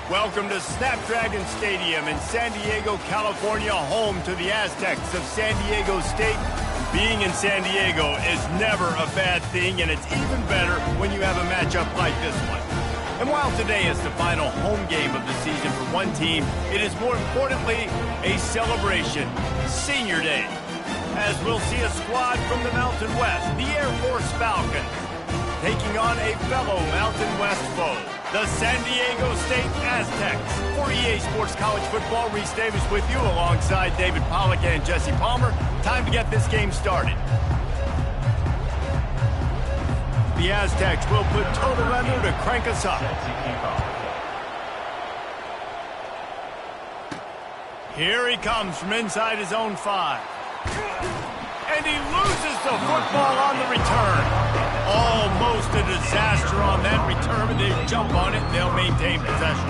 Welcome to Snapdragon Stadium in San Diego, California, home to the Aztecs of San Diego State. Being in San Diego is never a bad thing, and it's even better when you have a matchup like this one. And while today is the final home game of the season for one team, it is more importantly a celebration, Senior Day, as we'll see a squad from the Mountain West, the Air Force Falcons, taking on a fellow Mountain West foe, the San Diego State Aztecs. For EA Sports College Football, Reese Davis with you alongside David Pollack and Jesse Palmer. Time to get this game started. The Aztecs will put total under to crank us up. Here he comes from inside his own 5. And he loses the football on the return. Almost a disaster on that return, but they jump on it and they'll maintain possession.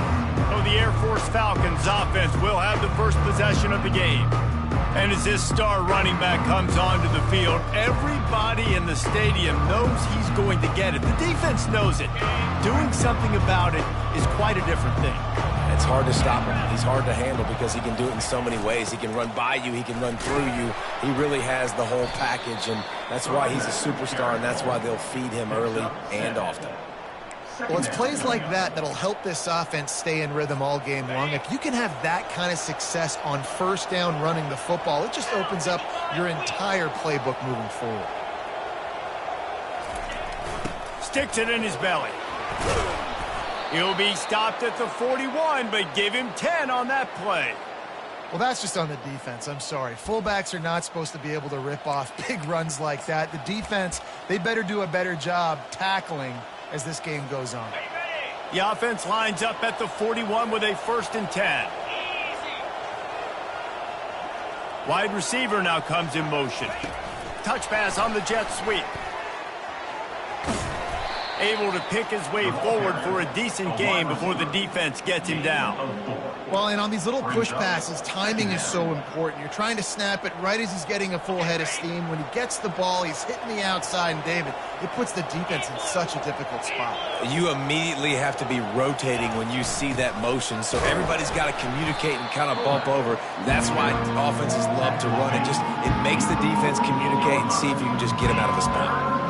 So the Air Force Falcons offense will have the first possession of the game. And as this star running back comes onto the field, everybody in the stadium knows he's going to get it. The defense knows it. Doing something about it is quite a different thing. It's hard to stop him. He's hard to handle because he can do it in so many ways. He can run by you. He can run through you. He really has the whole package, and that's why he's a superstar, and that's why they'll feed him early and often. Well, it's plays like that that'll help this offense stay in rhythm all game long. If you can have that kind of success on first down running the football, it just opens up your entire playbook moving forward. Sticks it in his belly. He'll be stopped at the 41, but give him 10 on that play. Well, that's just on the defense. I'm sorry. Fullbacks are not supposed to be able to rip off big runs like that. The defense, they better do a better job tackling as this game goes on. The offense lines up at the 41 with a 1st and 10. Wide receiver now comes in motion. Touch pass on the jet sweep. Able to pick his way forward for a decent game before the defense gets him down. Well, and on these little push passes, timing is so important. You're trying to snap it right as he's getting a full head of steam. When he gets the ball, he's hitting the outside, and David, it puts the defense in such a difficult spot. You immediately have to be rotating when you see that motion, so everybody's got to communicate and kind of bump over. That's why offenses love to run it. It makes the defense communicate and see if you can just get him out of a spot.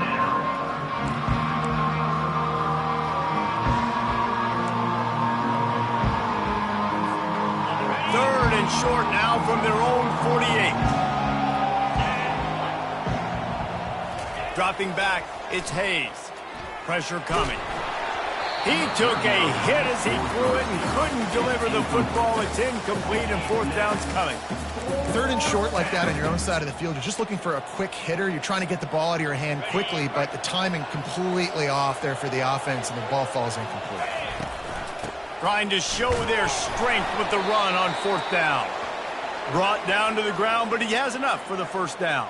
Short now from their own 48. Dropping back, it's Hayes. Pressure coming. He took a hit as he threw it and couldn't deliver the football. It's incomplete and 4th down's coming. 3rd and short like that on your own side of the field. You're just looking for a quick hitter. You're trying to get the ball out of your hand quickly, but the timing completely off there for the offense, and the ball falls incomplete. Trying to show their strength with the run on 4th down. Brought down to the ground, but he has enough for the 1st down.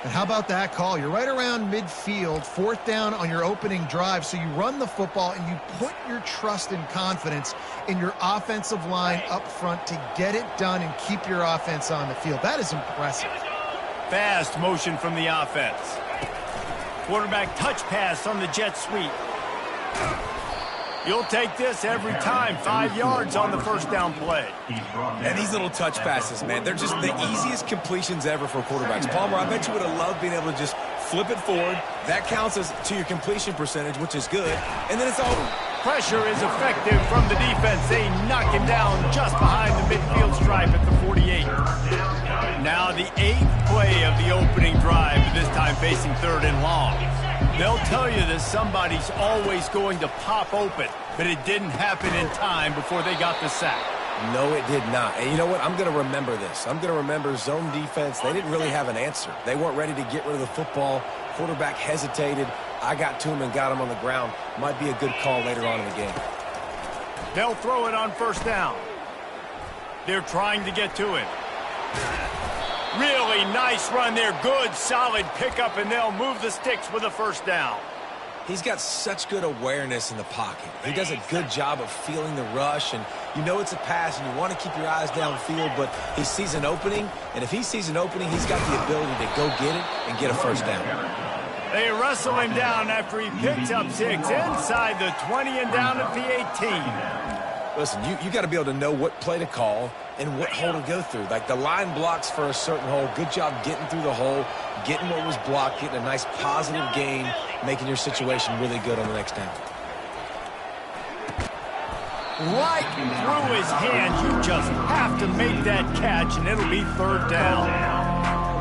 And how about that call? You're right around midfield, 4th down on your opening drive, so you run the football and you put your trust and confidence in your offensive line up front to get it done and keep your offense on the field. That is impressive. Fast motion from the offense. Quarterback touch pass on the jet sweep. You'll take this every time. 5 yards on the 1st down play. And these little touch passes, man, they're just the easiest completions ever for quarterbacks. Palmer, I bet you would have loved being able to just flip it forward. That counts as to your completion percentage, which is good. And then it's over. Pressure is effective from the defense. They knock him down just behind the midfield stripe at the 48. Now the 8th play of the opening drive, this time facing 3rd and long. They'll tell you that somebody's always going to pop open, but it didn't happen in time before they got the sack. No, it did not. And you know what? I'm going to remember this. I'm going to remember zone defense. They didn't really have an answer. They weren't ready to get rid of the football. Quarterback hesitated. I got to him and got him on the ground. Might be a good call later on in the game. They'll throw it on 1st down. They're trying to get to it. Really nice run there. Good, solid pickup, and they'll move the sticks with a 1st down. He's got such good awareness in the pocket. He does a good job of feeling the rush, and you know it's a pass, and you want to keep your eyes downfield, but he sees an opening, and if he sees an opening, he's got the ability to go get it and get a 1st down. They wrestle him down after he picks up 6 inside the 20 and down at the 18. Listen, you got to be able to know what play to call and what hole to go through. Like the line blocks for a certain hole. Good job getting through the hole, getting what was blocked, getting a nice positive gain, making your situation really good on the next down. Right through his hands. You just have to make that catch, and it'll be third down.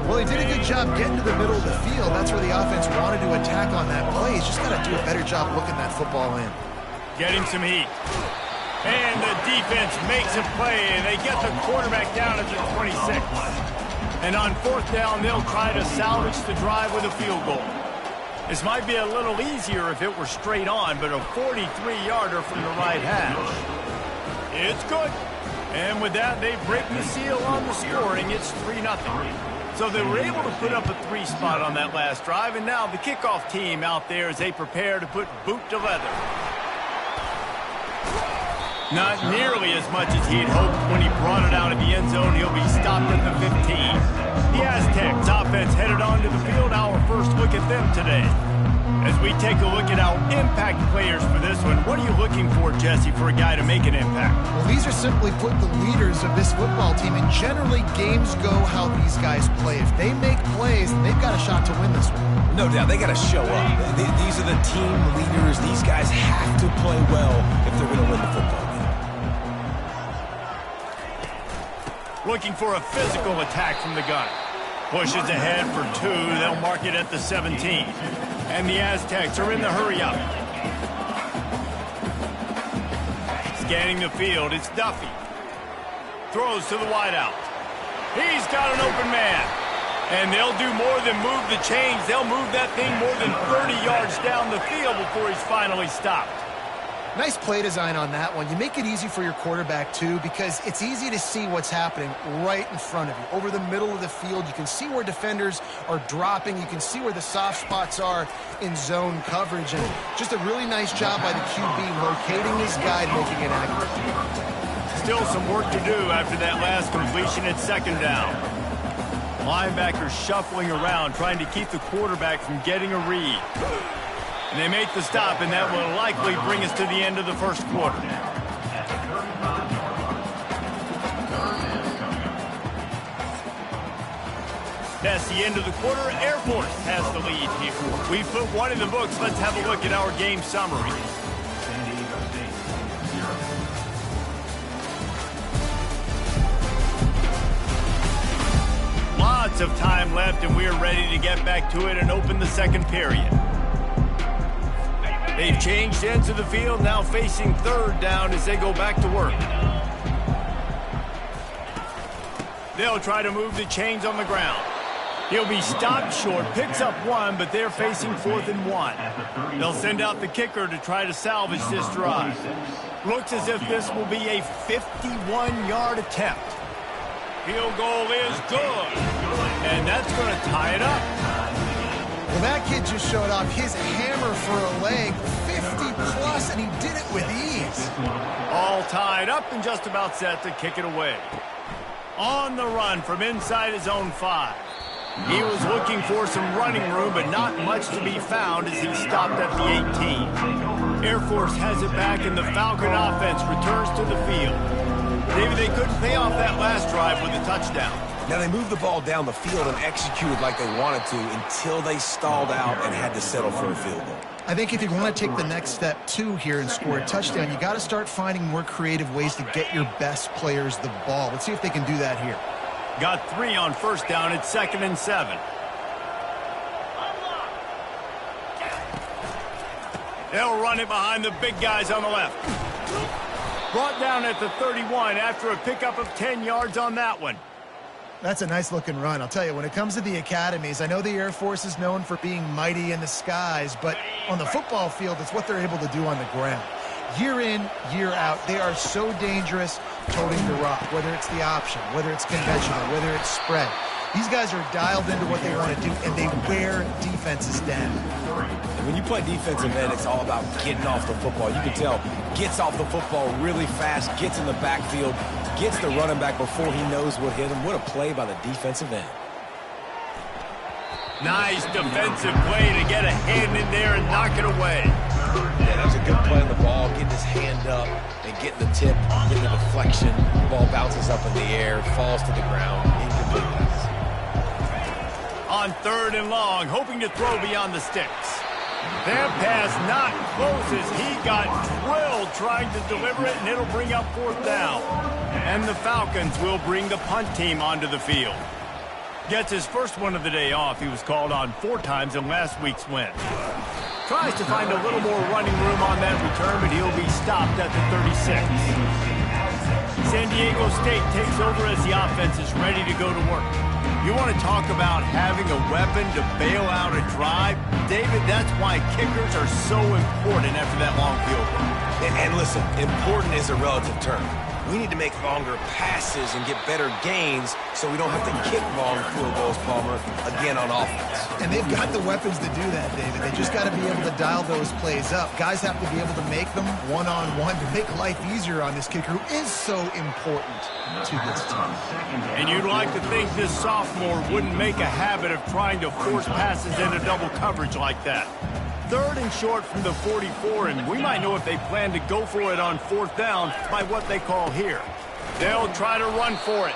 Well, he did a good job getting to the middle of the field. That's where the offense wanted to attack on that play. He's just got to do a better job looking that football in. Getting some heat. And the defense makes a play, and they get the quarterback down at the 26. And on fourth down, they'll try to salvage the drive with a field goal. This might be a little easier if it were straight on, but a 43-yarder from the right hash. It's good. And with that, they break the seal on the scoring. It's 3-0. So they were able to put up a 3 spot on that last drive, and now the kickoff team out there as they prepare to put boot to leather. Not nearly as much as he had hoped when he brought it out of the end zone. He'll be stopped at the 15. The Aztecs offense headed onto the field. Our first look at them today. As we take a look at our impact players for this one, what are you looking for, Jesse, for a guy to make an impact? Well, these are simply put the leaders of this football team, and generally games go how these guys play. If they make plays, they've got a shot to win this one. No doubt, they got to show up. These are the team leaders. These guys have to play well if they're going to win the football game. Looking for a physical attack from the gun. Pushes ahead for 2. They'll mark it at the 17. And the Aztecs are in the hurry-up. Scanning the field, it's Duffy. Throws to the wideout. He's got an open man. And they'll do more than move the chains. They'll move that thing more than 30 yards down the field before he's finally stopped. Nice play design on that one. You make it easy for your quarterback, too, because it's easy to see what's happening right in front of you. Over the middle of the field, you can see where defenders are dropping. You can see where the soft spots are in zone coverage. And just a really nice job by the QB locating his guy and making it accurate. Still some work to do after that last completion at second down. Linebackers shuffling around, trying to keep the quarterback from getting a read. And they make the stop, and that will likely bring us to the end of the first quarter. That's the end of the quarter. Air Force has the lead here. We put one in the books. Let's have a look at our game summary. Lots of time left, and we're ready to get back to it and open the second period. They've changed ends of the field, now facing third down as they go back to work. They'll try to move the chains on the ground. He'll be stopped short, picks up 1, but they're facing 4th and 1. They'll send out the kicker to try to salvage this drive. Looks as if this will be a 51-yard attempt. Field goal is good, and that's going to tie it up. Well, that kid just showed off his hammer for a leg, 50-plus, and he did it with ease. All tied up and just about set to kick it away. On the run from inside his own 5. He was looking for some running room, but not much to be found as he stopped at the 18. Air Force has it back, and the Falcon offense returns to the field. David, they couldn't pay off that last drive with a touchdown. Now, they moved the ball down the field and executed like they wanted to until they stalled out and had to settle for a field goal. I think if you want to take the next step, too, here and score a touchdown, you got to start finding more creative ways to get your best players the ball. Let's see if they can do that here. Got 3 on first down at 2nd and 7. They'll run it behind the big guys on the left. Brought down at the 31 after a pickup of 10 yards on that one. That's a nice-looking run. I'll tell you, when it comes to the academies, I know the Air Force is known for being mighty in the skies, but on the football field, it's what they're able to do on the ground. Year in, year out, they are so dangerous toting the rock, whether it's the option, whether it's conventional, whether it's spread. These guys are dialed into what they want to do, and they wear defenses down. When you play defensive end, it's all about getting off the football. You can tell, gets off the football really fast, gets in the backfield, gets the running back before he knows what hit him. What a play by the defensive end. Nice defensive play to get a hand in there and knock it away. Yeah, that was a good play on the ball, getting his hand up and getting the tip, getting the deflection. The ball bounces up in the air, falls to the ground, incomplete pass. On 3rd and long, hoping to throw beyond the sticks. That pass not close as he got drilled trying to deliver it, and it'll bring up 4th down. And the Falcons will bring the punt team onto the field. Gets his first one of the day off. He was called on 4 times in last week's win. Tries to find a little more running room on that return, but he'll be stopped at the 36. San Diego State takes over as the offense is ready to go to work. You want to talk about having a weapon to bail out a drive? David, that's why kickers are so important after that long field goal. And listen, important is a relative term. We need to make longer passes and get better gains so we don't have to kick long field goals, Palmer, again on offense. And they've got the weapons to do that, David. They just got to be able to dial those plays up. Guys have to be able to make them one-on-one to make life easier on this kicker, who is so important to this team. And you'd like to think this sophomore wouldn't make a habit of trying to force passes into double coverage like that. 3rd and short from the 44, and we might know if they plan to go for it on 4th down by what they call here. They'll try to run for it.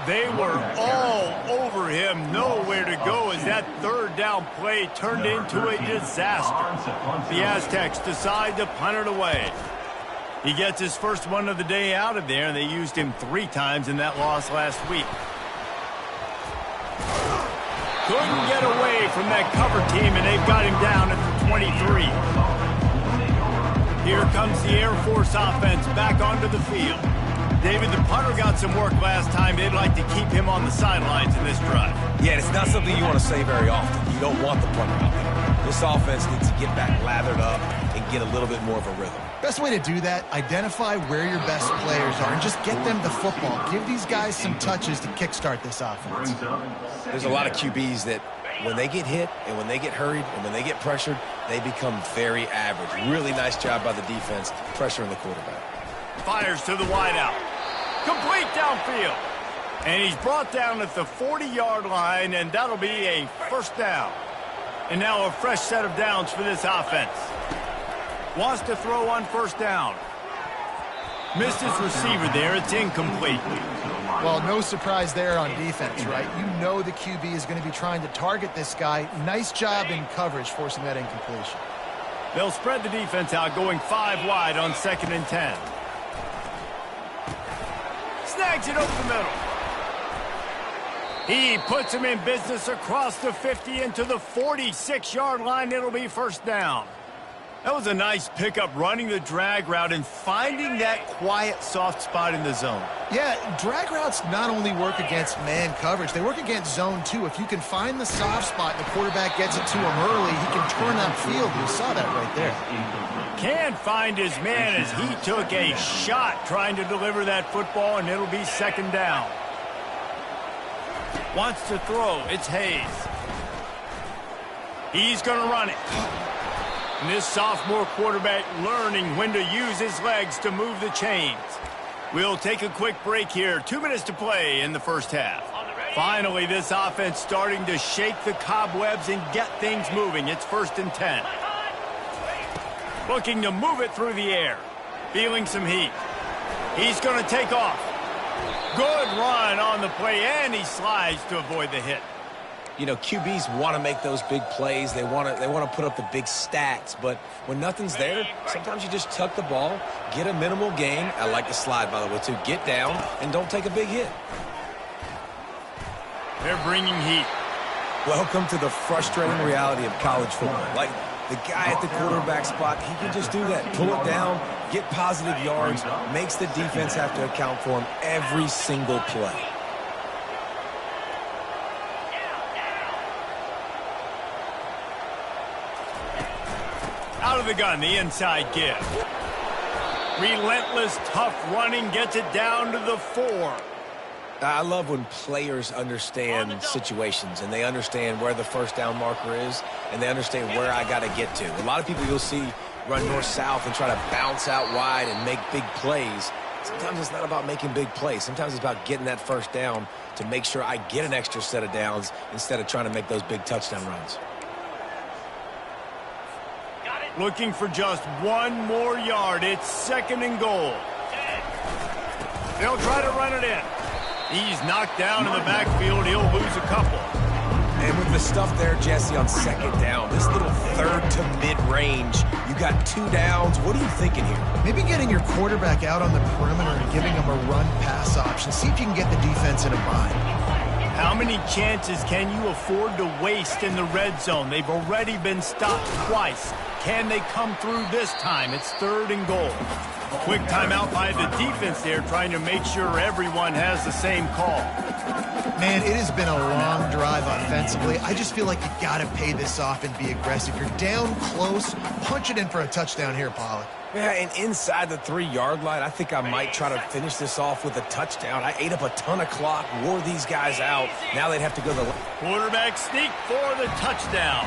They were all over him, nowhere to go as that 3rd down play turned into a disaster. The Aztecs decide to punt it away. He gets his first one of the day out of there, and they used him 3 times in that loss last week. Couldn't get away from that cover team, and they've got him down at the 23. Here comes the Air Force offense back onto the field. David, the punter got some work last time. They'd like to keep him on the sidelines in this drive. Yeah, it's not something you want to say very often. You don't want the punter out there. This offense needs to get back lathered up and get a little bit more of a rhythm. Best way to do that, identify where your best players are and just get them the football. Give these guys some touches to kickstart this offense. There's a lot of QBs that when they get hit and when they get hurried and when they get pressured, they become very average. Really nice job by the defense pressuring the quarterback. Fires to the wideout. Complete downfield. And he's brought down at the 40-yard line, and that'll be a 1st down. And now a fresh set of downs for this offense. Wants to throw on 1st down. Missed his receiver there. It's incomplete. Well, no surprise there on defense, right? You know the QB is going to be trying to target this guy. Nice job in coverage forcing that incompletion. They'll spread the defense out, going 5 wide on 2nd and 10. Snags it over the middle. He puts him in business across the 50 into the 46-yard line. It'll be 1st down. That was a nice pickup, running the drag route and finding that quiet, soft spot in the zone. Yeah, drag routes not only work against man coverage, they work against zone too. If you can find the soft spot and the quarterback gets it to him early, he can turn upfield. You saw that right there. Can't find his man as he took a shot trying to deliver that football, and it'll be 2nd down. Wants to throw. It's Hayes. He's going to run it. And this sophomore quarterback learning when to use his legs to move the chains. We'll take a quick break here. 2 minutes to play in the 1st half. Finally, this offense starting to shake the cobwebs and get things moving. It's 1st and 10. Looking to move it through the air. Feeling some heat. He's going to take off. Good run on the play, and he slides to avoid the hit. You know, QBs want to make those big plays. They want to put up the big stats. But when nothing's there, sometimes you just tuck the ball, get a minimal gain. I like the slide, by the way, too. Get down and don't take a big hit. They're bringing heat. Welcome to the frustrating reality of college football. Like, the guy at the quarterback spot, he can just do that. Pull it down, get positive yards, makes the defense have to account for him every single play. Out of the gun, the inside give. Relentless, tough running gets it down to the 4. I love when players understand situations and they understand where the 1st down marker is and they understand where I got to get to. A lot of people you'll see run north-south and try to bounce out wide and make big plays. Sometimes it's not about making big plays. Sometimes it's about getting that 1st down to make sure I get an extra set of downs instead of trying to make those big touchdown runs. Got it. Looking for just one more yard. It's 2nd and goal. They'll try to run it in. He's knocked down in the backfield. He'll lose a couple. And with the stuff there, Jesse, on 2nd down, this little 3rd to mid-range, you got 2 downs. What are you thinking here? Maybe getting your quarterback out on the perimeter and giving him a run-pass option. See if you can get the defense in a bind. How many chances can you afford to waste in the red zone? They've already been stopped twice. Can they come through this time? It's 3rd and goal. Quick timeout by the defense there, trying to make sure everyone has the same call. Man, it has been a long drive offensively. I just feel like you got to pay this off and be aggressive. You're down close. Punch it in for a touchdown here, Pollack. Yeah, and inside the 3-yard line, I think I might try to finish this off with a touchdown. I ate up a ton of clock, wore these guys out. Now they'd have to go the... Quarterback sneak for the touchdown.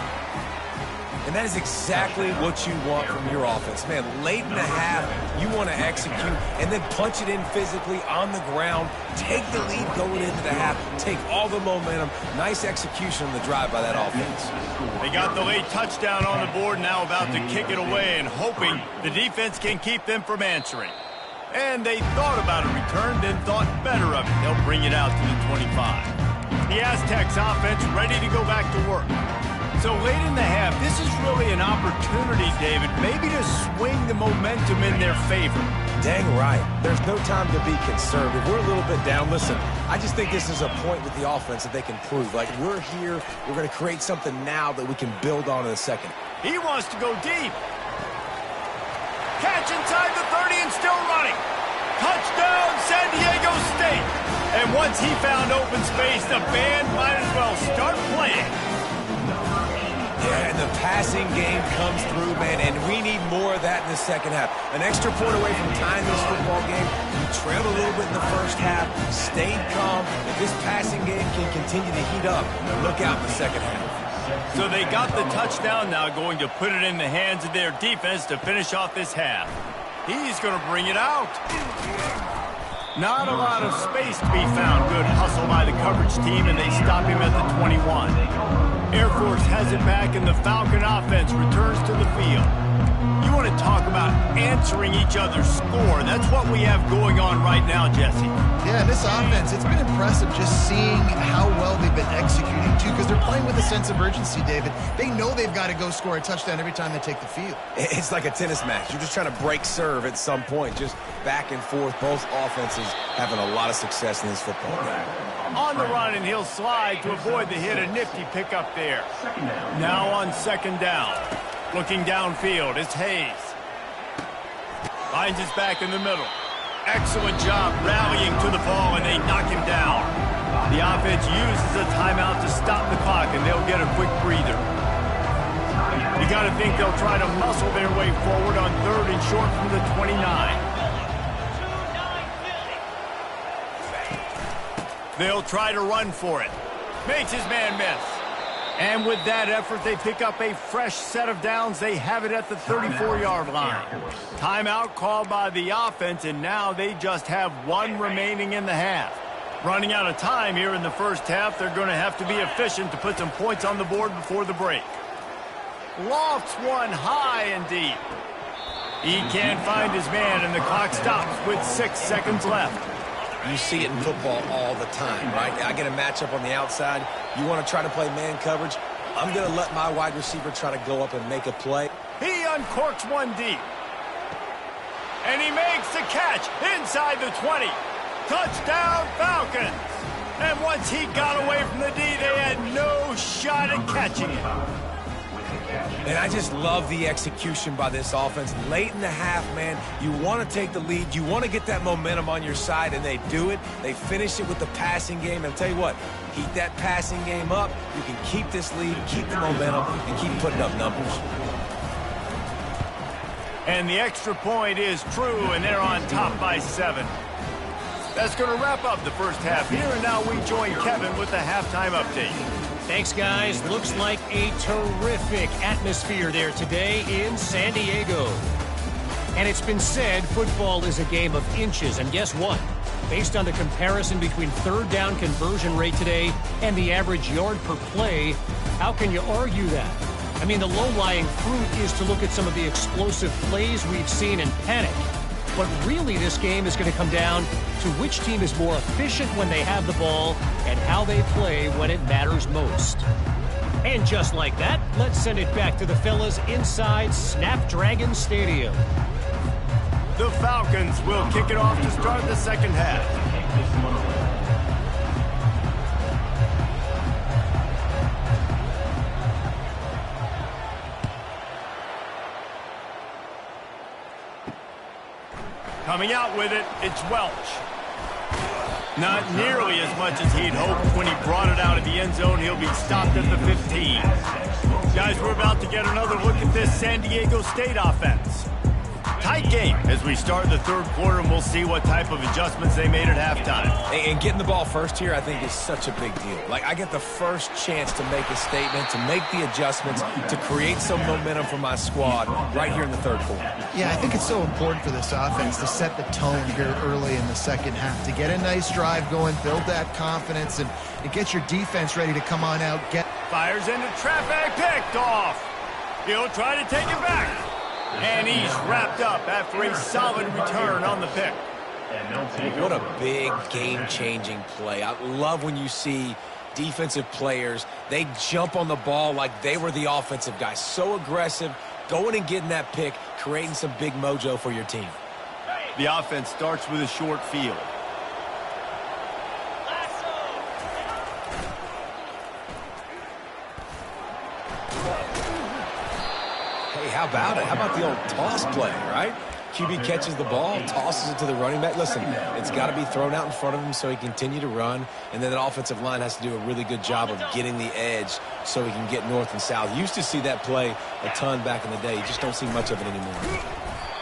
And that is exactly what you want from your offense. Man, late in the half, you want to execute and then punch it in physically on the ground. Take the lead going into the half. Take all the momentum. Nice execution on the drive by that offense. They got the late touchdown on the board, now about to kick it away and hoping the defense can keep them from answering. And they thought about a return, then thought better of it. They'll bring it out to the 25. The Aztecs offense ready to go back to work. So late in the half, this is really an opportunity, David, maybe to swing the momentum in their favor. Dang right. There's no time to be conservative. We're a little bit down. Listen, I just think this is a point with the offense that they can prove. Like, we're here, we're going to create something now that we can build on in a second. He wants to go deep. Catch inside the 30 and still running. Touchdown, San Diego State. And once he found open space, the band might as well start playing. Yeah, and the passing game comes through, man, and we need more of that in the second half. An extra point away from tying this football game. You trailed a little bit in the first half, stayed calm. If this passing game can continue to heat up, look out in the second half. So they got the touchdown, now going to put it in the hands of their defense to finish off this half. He's going to bring it out. Not a lot of space to be found. Good hustle by the coverage team, and they stop him at the 21. Air Force has it back, and the Falcon offense returns to the field. You want to talk about answering each other's score. That's what we have going on right now, Jesse. Yeah, this offense, it's been impressive just seeing how well they've been executing, too, because they're playing with a sense of urgency, David. They know they've got to go score a touchdown every time they take the field. It's like a tennis match. You're just trying to break serve at some point, just back and forth. Both offenses having a lot of success in this football game. On the run, and he'll slide to avoid the hit. A nifty pickup there. Now on 2nd down. Looking downfield, it's Hayes. Finds his back in the middle. Excellent job rallying to the ball, and they knock him down. The offense uses a timeout to stop the clock, and they'll get a quick breather. You got to think they'll try to muscle their way forward on 3rd and short from the 29. They'll try to run for it. Makes his man miss. And with that effort, they pick up a fresh set of downs. They have it at the 34-yard line. Timeout called by the offense, and now they just have 1 remaining in the half. Running out of time here in the first half, they're going to have to be efficient to put some points on the board before the break. Lofts one high and deep. He can't find his man, and the clock stops with 6 seconds left. You see it in football all the time, right? I get a matchup on the outside. You want to try to play man coverage? I'm going to let my wide receiver try to go up and make a play. He uncorks one deep. And he makes the catch inside the 20. Touchdown, Falcons. And once he got away from the D, they had no shot at catching it. And I just love the execution by this offense. Late in the half, man, you want to take the lead. You want to get that momentum on your side, and they do it. They finish it with the passing game. And I'll tell you what, heat that passing game up. You can keep this lead, keep the momentum, and keep putting up numbers. And the extra point is true, and they're on top by 7. That's going to wrap up the first half here, and now we join Kevin with the halftime update. Thanks, guys. Looks like a terrific atmosphere there today in San Diego. And it's been said football is a game of inches. And guess what? Based on the comparison between 3rd down conversion rate today and the average yard per play, how can you argue that? I mean, the low-lying fruit is to look at some of the explosive plays we've seen in panic. But really, this game is going to come down to which team is more efficient when they have the ball and how they play when it matters most. And just like that, let's send it back to the fellas inside Snapdragon Stadium. The Falcons will kick it off to start the second half. Coming out with it, it's Welch. Not nearly as much as he'd hoped when he brought it out of the end zone. He'll be stopped at the 15. Guys, we're about to get another look at this San Diego State offense. Tight game as we start the third quarter, and we'll see what type of adjustments they made at halftime. And getting the ball first here, I think, is such a big deal. Like, I get the first chance to make a statement, to make the adjustments, to create some momentum for my squad right here in the third quarter. Yeah, I think it's so important for this offense to set the tone here early in the second half, to get a nice drive going, build that confidence, and get your defense ready to come on out. Fires into traffic, picked off. He'll try to take it back. And he's wrapped up after a solid return on the pick. What a big game-changing play. I love when you see defensive players, they jump on the ball like they were the offensive guy. So aggressive, going and getting that pick, creating some big mojo for your team. The offense starts with a short field. How about it? How about the old toss play, right? QB catches the ball, tosses it to the running back. Listen, it's got to be thrown out in front of him so he can continue to run, and then that offensive line has to do a really good job of getting the edge so he can get north and south. Used to see that play a ton back in the day. You just don't see much of it anymore.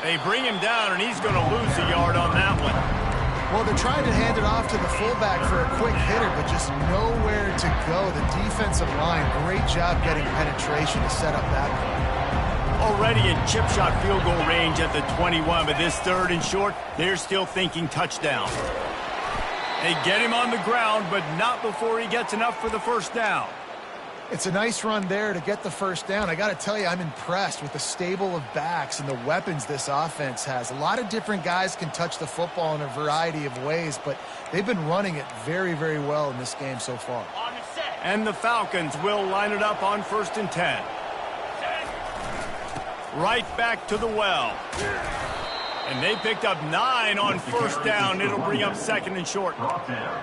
They bring him down, and he's going to lose a yard on that one. Well, they're trying to hand it off to the fullback for a quick hitter, but just nowhere to go. The defensive line, great job getting penetration to set up that play. Already in chip shot field goal range at the 21, but this third and short, they're still thinking touchdown. They get him on the ground, but not before he gets enough for the first down. It's a nice run there to get the first down. I got to tell you, I'm impressed with the stable of backs and the weapons this offense has. A lot of different guys can touch the football in a variety of ways, but they've been running it very, very well in this game so far. And the Falcons will line it up on 1st and 10. Right back to the well. And they picked up 9 on first down. It'll bring up 2nd and short.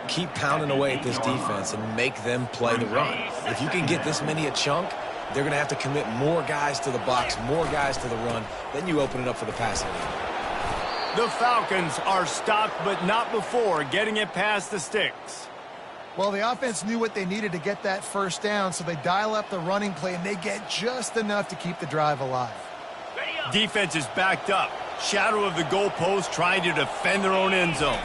Keep pounding away at this defense and make them play the run. If you can get this many a chunk, they're going to have to commit more guys to the box, more guys to the run. Then you open it up for the passing game. The Falcons are stopped, but not before getting it past the sticks. Well, the offense knew what they needed to get that first down, so they dial up the running play, and they get just enough to keep the drive alive. Defense is backed up. Shadow of the goalpost trying to defend their own end zone.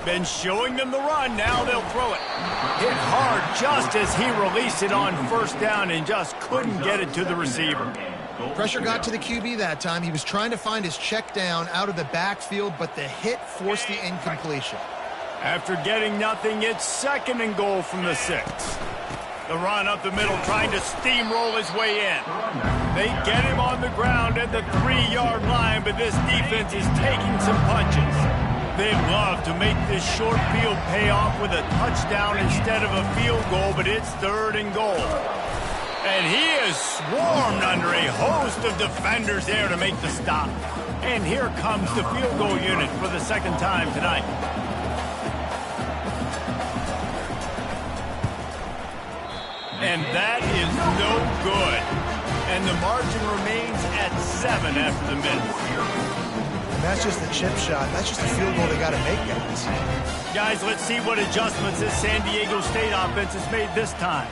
Been showing them the run. Now they'll throw it. Hit hard just as he released it on first down and just couldn't get it to the receiver. Pressure got to the QB that time. He was trying to find his check down out of the backfield, but the hit forced the incompletion. After getting nothing, it's 2nd and goal from the 6. The run up the middle, trying to steamroll his way in. They get him on the ground at the 3-yard line, but this defense is taking some punches. They'd love to make this short field pay off with a touchdown instead of a field goal, but it's 3rd and goal. And he is swarmed under a host of defenders there to make the stop. And here comes the field goal unit for the 2nd time tonight. And that is no good. And the margin remains at 7 after the minute. And that's just a chip shot. That's just a field goal they got to make, guys. Guys, let's see what adjustments this San Diego State offense has made this time.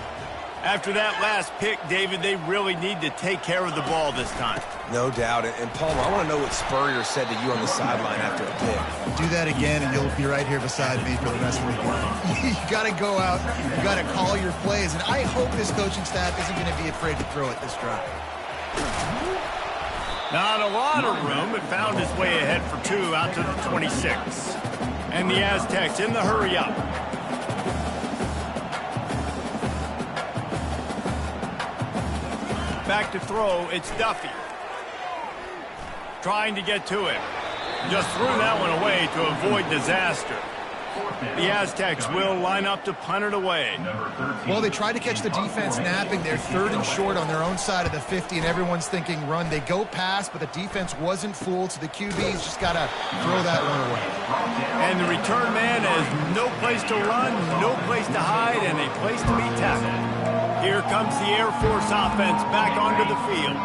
After that last pick, David, they really need to take care of the ball this time. No doubt. And Palmer, I want to know what Spurrier said to you on the sideline after a pick. Do that again, and you'll be right here beside me for the rest of the game. You got to go out. You got to call your plays. And I hope this coaching staff isn't going to be afraid to throw it this drive. Not a lot of room. It found its way ahead for 2 out to the 26. And the Aztecs in the hurry up. Back to throw, it's Duffy. Trying to get to him. Just threw that one away to avoid disaster. The Aztecs will line up to punt it away. Well, they tried to catch the defense napping. They're 3rd and short on their own side of the 50, and everyone's thinking run. They go pass, but the defense wasn't fooled, so the QB's just got to throw that one away. And the return man has no place to run, no place to hide, and a place to be tackled. Here comes the Air Force offense back onto the field.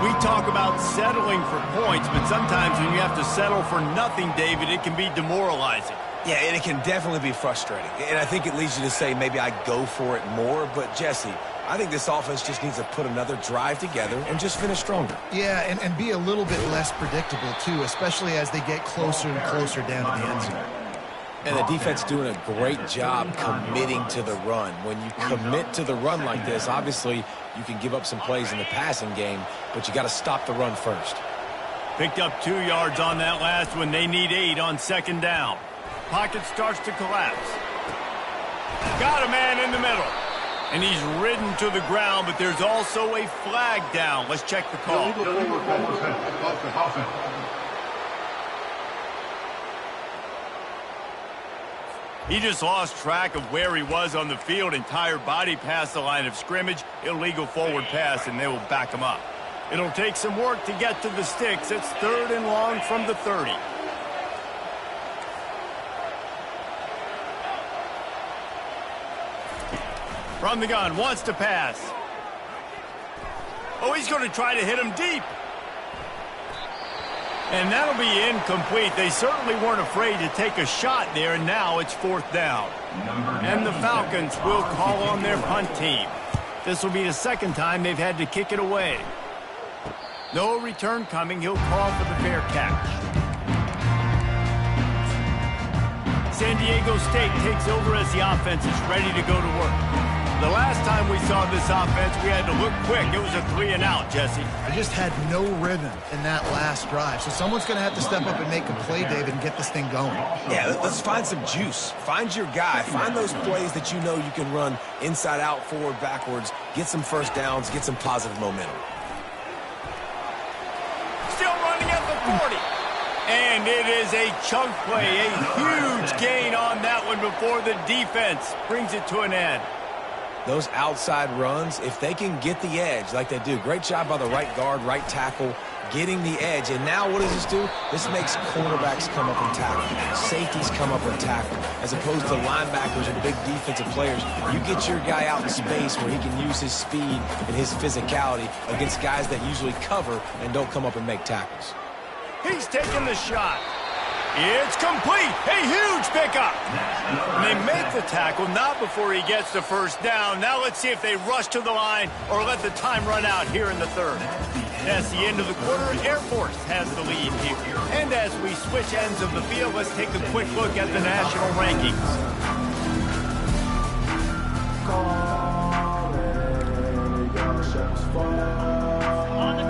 We talk about settling for points, but sometimes when you have to settle for nothing, David, it can be demoralizing. Yeah, and it can definitely be frustrating. And I think it leads you to say maybe I go for it more. But, Jesse, I think this offense just needs to put another drive together and just finish stronger. Yeah, and be a little bit less predictable, too, especially as they get closer and closer down to the end zone. And the defense doing a great job committing to the run. When you commit to the run like this, obviously you can give up some plays in the passing game, but you got to stop the run first. Picked up 2 yards on that last one. They need 8 on 2nd down. Pocket starts to collapse. Got a man in the middle. And he's ridden to the ground, but there's also a flag down. Let's check the call. He just lost track of where he was on the field. Entire body past the line of scrimmage. Illegal forward pass, and they will back him up. It'll take some work to get to the sticks. It's 3rd and long from the 30. From the gun, wants to pass. Oh, he's going to try to hit him deep. And that'll be incomplete. They certainly weren't afraid to take a shot there, and now it's 4th down. And the Falcons will call on their punt team. This will be the 2nd time they've had to kick it away. No return coming. He'll call for the fair catch. San Diego State takes over as the offense is ready to go to work. The last time we saw this offense, we had to look quick. It was a 3-and-out, Jesse. I just had no rhythm in that last drive. So someone's going to have to step up and make a play, David, and get this thing going. Yeah, let's find some juice. Find your guy. Find those plays that you know you can run inside out, forward, backwards. Get some first downs. Get some positive momentum. Still running at the 40. And it is a chunk play. A huge gain on that one before the defense brings it to an end. Those outside runs, if they can get the edge like they do, great job by the right guard, right tackle, getting the edge. And now what does this do? This makes cornerbacks come up and tackle. Safeties come up and tackle. As opposed to linebackers and big defensive players, you get your guy out in space where he can use his speed and his physicality against guys that usually cover and don't come up and make tackles. He's taking the shot. It's complete. A huge pickup. And they make the tackle, not before he gets the first down. Now let's see if they rush to the line or let the time run out here in the 3rd. That's the end of the quarter. Air Force has the lead here. And as we switch ends of the field, let's take a quick look at the national rankings.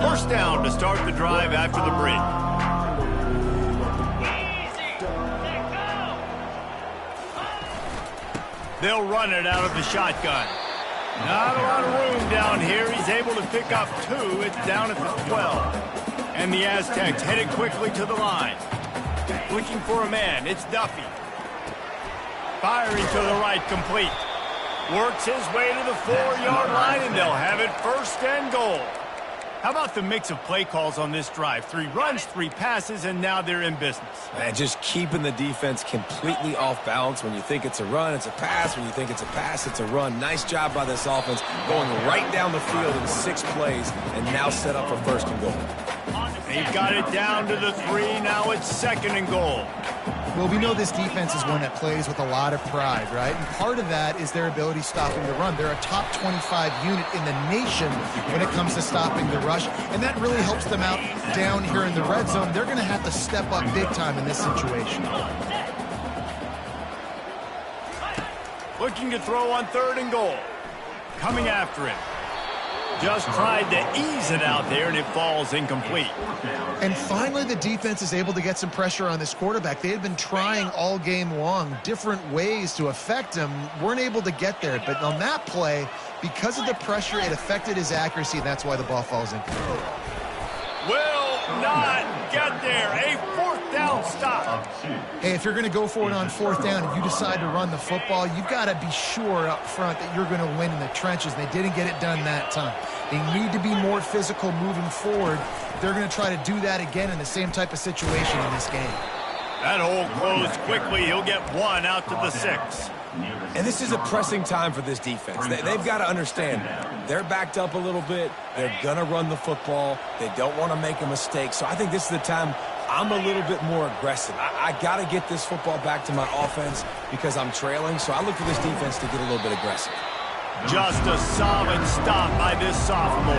First down to start the drive after the bridge. They'll run it out of the shotgun. Not a lot of room down here. He's able to pick up 2. It's down at the 12. And the Aztecs headed quickly to the line. Looking for a man. It's Duffy. Firing to the right, complete. Works his way to the 4-yard line, and they'll have it 1st and goal. How about the mix of play calls on this drive? 3 runs, 3 passes, and now they're in business. And just keeping the defense completely off balance. When you think it's a run, it's a pass. When you think it's a pass, it's a run. Nice job by this offense going right down the field in 6 plays and now set up for 1st and goal. They've got it down to the 3. Now it's 2nd and goal. Well, we know this defense is one that plays with a lot of pride, right? And part of that is their ability stopping the run. They're a top 25 unit in the nation when it comes to stopping the rush, and that really helps them out down here in the red zone. They're going to have to step up big time in this situation. Looking to throw on 3rd and goal. Coming after him. Just tried to ease it out there, and it falls incomplete. And finally, the defense is able to get some pressure on this quarterback. They had been trying all game long different ways to affect him, weren't able to get there. But on that play, because of the pressure, it affected his accuracy, and that's why the ball falls incomplete. Will not get there. A fourth down stop. Hey, if you're going to go for it on fourth down and you decide to run the football, you've got to be sure up front that you're going to win in the trenches. They didn't get it done that time. They need to be more physical moving forward. They're going to try to do that again in the same type of situation in this game. That hole closed quickly. He'll get one out to the 6. And this is a pressing time for this defense. They've got to understand, they're backed up a little bit. They're going to run the football. They don't want to make a mistake. So I think this is the time I'm a little bit more aggressive. I got to get this football back to my offense because I'm trailing. So I look for this defense to get a little bit aggressive. Just a solid stop by this sophomore.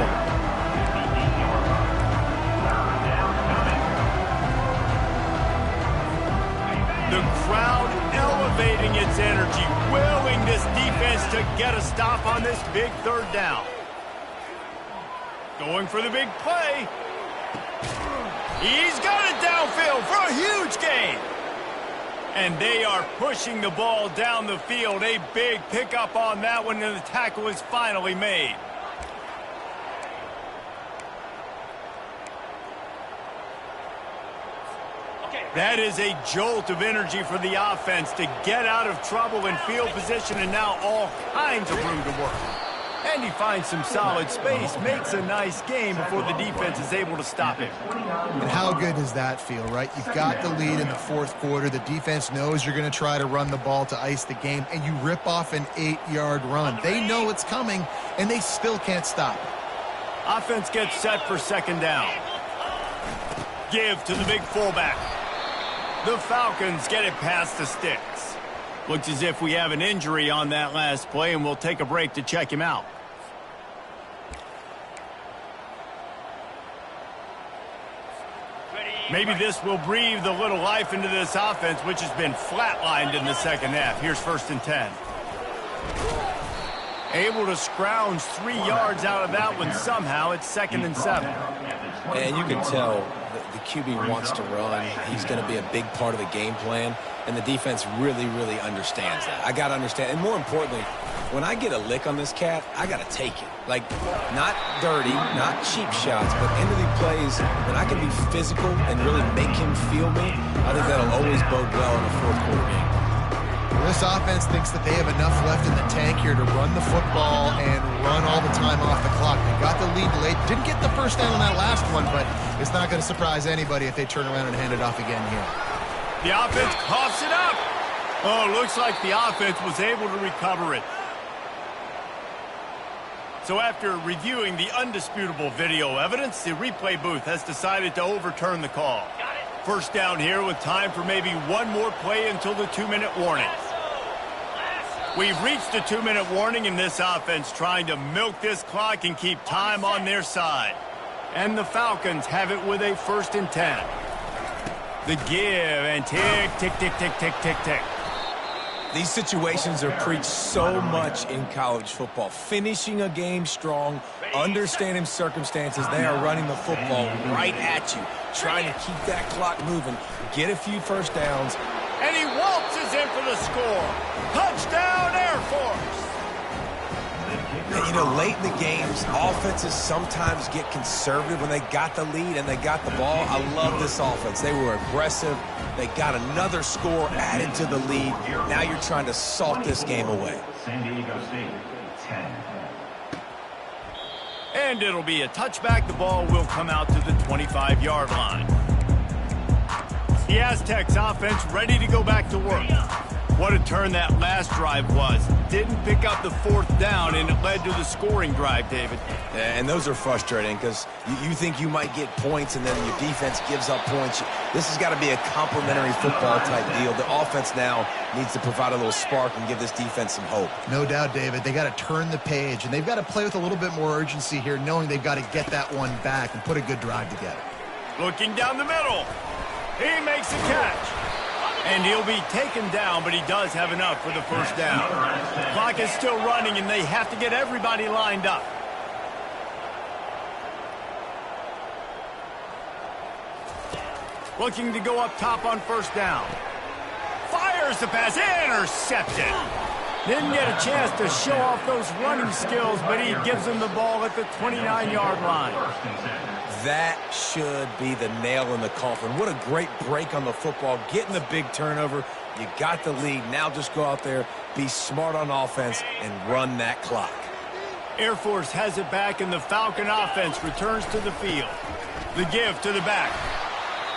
The crowd elevating its energy, willing this defense to get a stop on this big third down. Going for the big play. He's got it downfield for a huge gain. And they are pushing the ball down the field. A big pickup on that one, and the tackle is finally made. That is a jolt of energy for the offense to get out of trouble in field position, and now all kinds of room to work. And he finds some solid space, makes a nice game before the defense is able to stop him. And how good does that feel, right? You've got the lead in the fourth quarter. The defense knows you're going to try to run the ball to ice the game, and you rip off an 8-yard run. They know it's coming, and they still can't stop it. Offense gets set for second down. Give to the big fullback. The Falcons get it past the sticks. Looks as if we have an injury on that last play, and we'll take a break to check him out. Maybe this will breathe a little life into this offense, which has been flatlined in the second half. Here's 1st and 10. Able to scrounge 3 yards out of that one somehow. It's 2nd and 7. And you can tell the QB wants to run. He's going to be a big part of the game plan, and the defense really, really understands that. I got to understand, and more importantly, when I get a lick on this cat, I got to take it. Like, not dirty, not cheap shots, but into the plays, when I can be physical and really make him feel me, I think that'll always bode well in a fourth quarter game. Well, this offense thinks that they have enough left in the tank here to run the football and run all the time off the clock. They got the lead late. Didn't get the first down on that last one, but it's not going to surprise anybody if they turn around and hand it off again here. The offense coughs it up. Oh, looks like the offense was able to recover it. So after reviewing the undisputable video evidence, the replay booth has decided to overturn the call. First down here with time for maybe one more play until the 2-minute warning. We've reached a 2-minute warning, in this offense trying to milk this clock and keep time on their side. And the Falcons have it with a 1st and 10. The give and tick, tick, tick, tick, tick, tick, tick. These situations are preached so much in college football. Finishing a game strong, understanding circumstances. They are running the football right at you, trying to keep that clock moving, get a few first downs. And he waltzes in for the score. Touchdown, Air Force! And, you know, late in the games, offenses sometimes get conservative when they got the lead and they got the ball. I love this offense. They were aggressive. They got another score added to the lead. Now you're trying to salt this game away. San Diego State, 10. And it'll be a touchback. The ball will come out to the 25-yard line. The Aztecs offense ready to go back to work. What a turn that last drive was. Didn't pick up the 4th down, and it led to the scoring drive, David. Yeah, and those are frustrating because you think you might get points, and then your defense gives up points. This has got to be a complementary football type deal. The offense now needs to provide a little spark and give this defense some hope. No doubt, David. They got to turn the page, and they've got to play with a little bit more urgency here, knowing they've got to get that one back and put a good drive together. Looking down the middle. He makes a catch. And he'll be taken down, but he does have enough for the 1st down. Clock is still running, and they have to get everybody lined up. Looking to go up top on first down. Fires the pass, intercepted. Didn't get a chance to show off those running skills, but he gives him the ball at the 29-yard line. That should be the nail in the coffin. What a great break on the football. Getting the big turnover. You got the lead. Now just go out there, be smart on offense, and run that clock. Air Force has it back, and the Falcon offense returns to the field. The give to the back.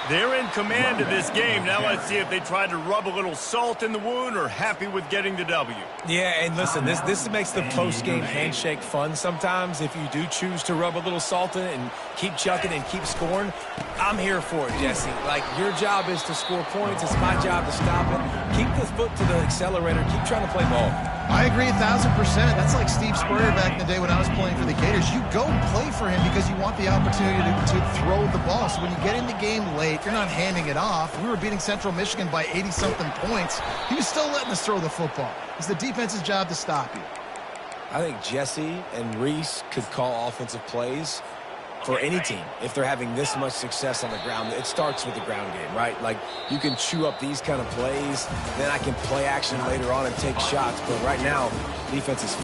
They're in command of this game. Now let's see if they try to rub a little salt in the wound or happy with getting the W. Yeah, and listen, this makes the post-game handshake fun sometimes. If you do choose to rub a little salt in it and keep chucking and keep scoring, I'm here for it, Jesse. Like, your job is to score points. It's my job to stop it. Keep the foot to the accelerator. Keep trying to play ball. I agree 1,000%. That's like Steve Spurrier back in the day when I was playing for the Gators. You go play for him because you want the opportunity to throw the ball. So when you get in the game late, you're not handing it off. We were beating Central Michigan by 80-something points. He was still letting us throw the football. It's the defense's job to stop you. I think Jesse and Reese could call offensive plays for any team if they're having this much success on the ground. It starts with the ground game, right? Like, you can chew up these kind of plays, then I can play action later on and take shots. But right now, defense is